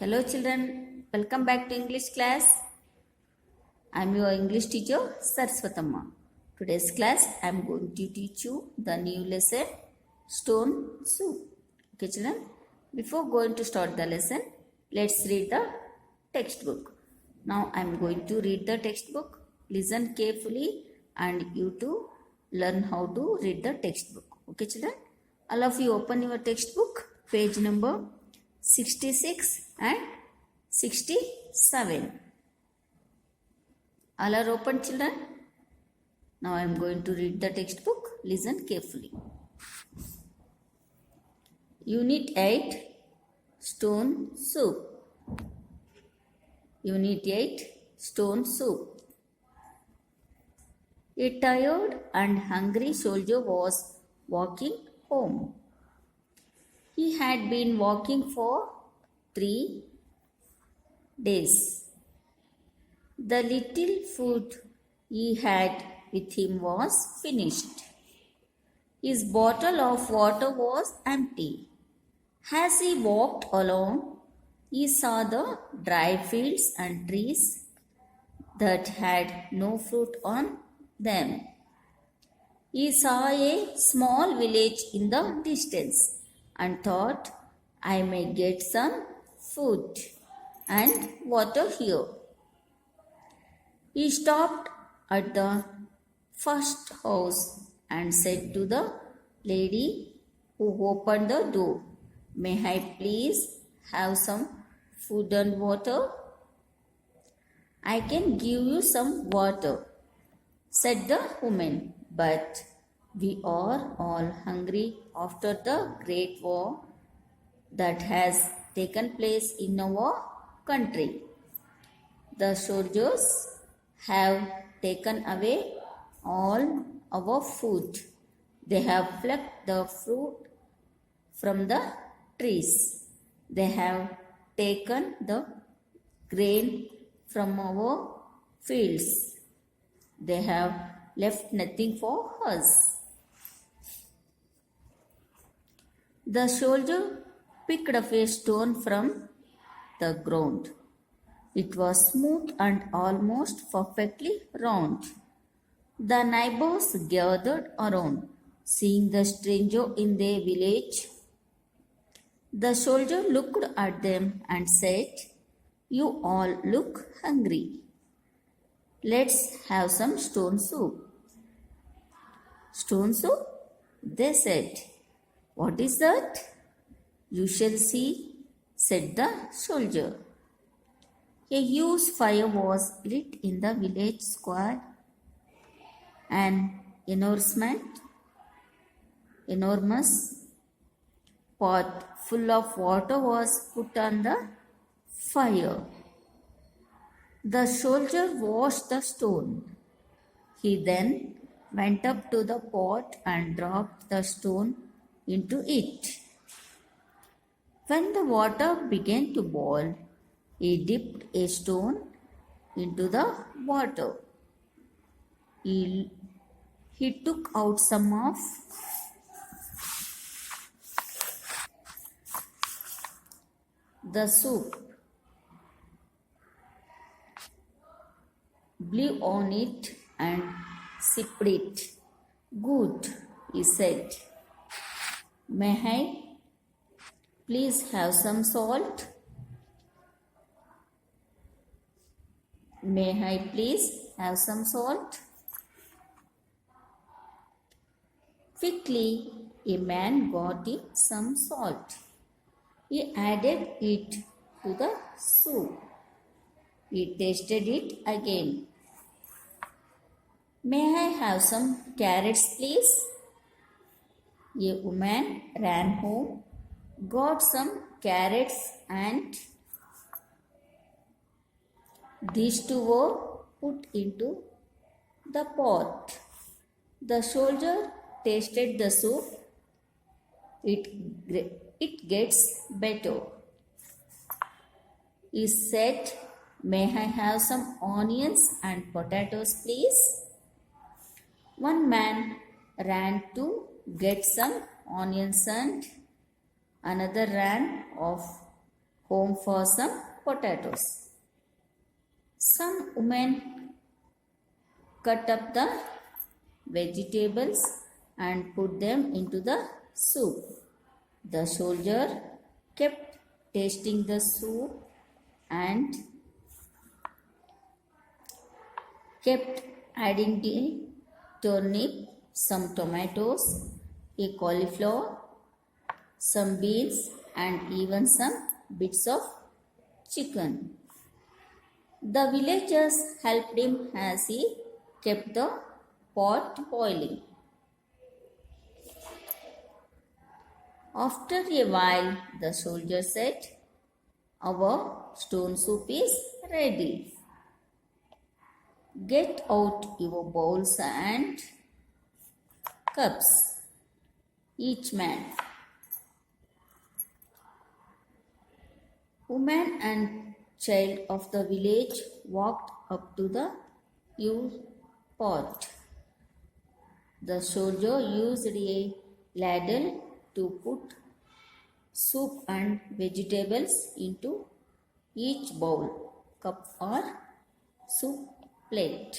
Hello children, welcome back to English class. I am your English teacher Saraswatamma. Today's class I am going to teach you the new lesson Stone Soup. Okay children, before going to start the lesson, let's read the textbook. Now I am going to read the textbook. Listen carefully and you too learn how to read the textbook. Okay children, all of you open your textbook, page number 66 and 67. All are open children. Now I am going to read the textbook. Listen carefully. Unit 8 Stone Soup. Unit 8 Stone Soup. A tired and hungry soldier was walking home. He had been walking for 3 days. The little food he had with him was finished. His bottle of water was empty. As he walked along, he saw the dry fields and trees that had no fruit on them. He saw a small village in the distance and thought, I may get some food and water here. He stopped at the first house and said to the lady who opened the door, May I please have some food and water? I can give you some water, said the woman, but we are all hungry after the great war that has taken place in our country. The soldiers have taken away all our food. They have plucked the fruit from the trees. They have taken the grain from our fields. They have left nothing for us. The soldier picked up a stone from the ground. It was smooth and almost perfectly round. The neighbors gathered around, seeing the stranger in their village. The soldier looked at them and said, You all look hungry. Let's have some stone soup. Stone soup? They said. What is that? You shall see, said the soldier. A huge fire was lit in the village square. An enormous pot full of water was put on the fire. The soldier washed the stone. He then went up to the pot and dropped the stone into it. When the water began to boil, he dipped a stone into the water. He took out some of the soup, blew on it and sipped it. Good, he said. May I please have some salt? May I please have some salt? Quickly, a man got him some salt. He added it to the soup. He tasted it again. May I have some carrots, please? A woman ran home, got some carrots, and these two were put into the pot. The soldier tasted the soup. It gets better. He said, May I have some onions and potatoes, please? One man ran to get some onions and another ran off home for some potatoes. Some women cut up the vegetables and put them into the soup. The soldier kept tasting the soup and kept adding the turnip, some tomatoes, a cauliflower, some beans, and even some bits of chicken. The villagers helped him as he kept the pot boiling. After a while, the soldier said, "Our stone soup is ready. Get out your bowls and cups, each man." Woman and child of the village walked up to the huge pot. The soldier used a ladle to put soup and vegetables into each bowl, cup or soup plate.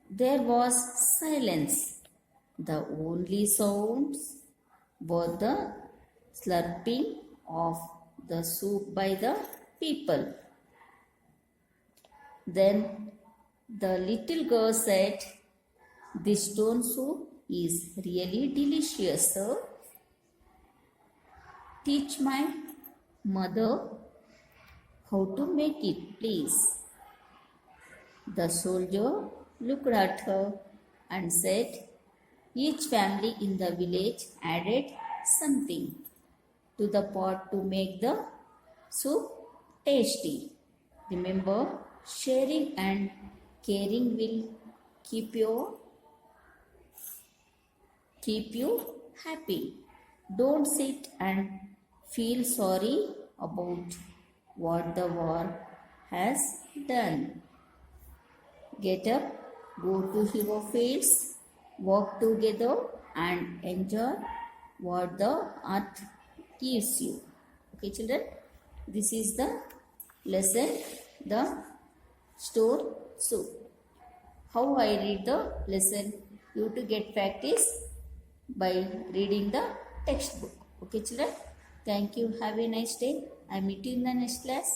There was silence. The only sounds were the slurping of the soup by the people. Then the little girl said, "This stone soup is really delicious, sir. Teach my mother how to make it, please." The soldier looked at her and said, "Each family in the village added something to the pot to make the soup tasty. Remember, sharing and caring will keep you happy. Don't sit and feel sorry about what the war has done. Get up, go to your fields, work together and enjoy what the earth gives you." Okay, children, this is the lesson, the stone soup. How I read the lesson? You to get practice by reading the textbook. Okay, children, thank you. Have a nice day. I meet you in the next class.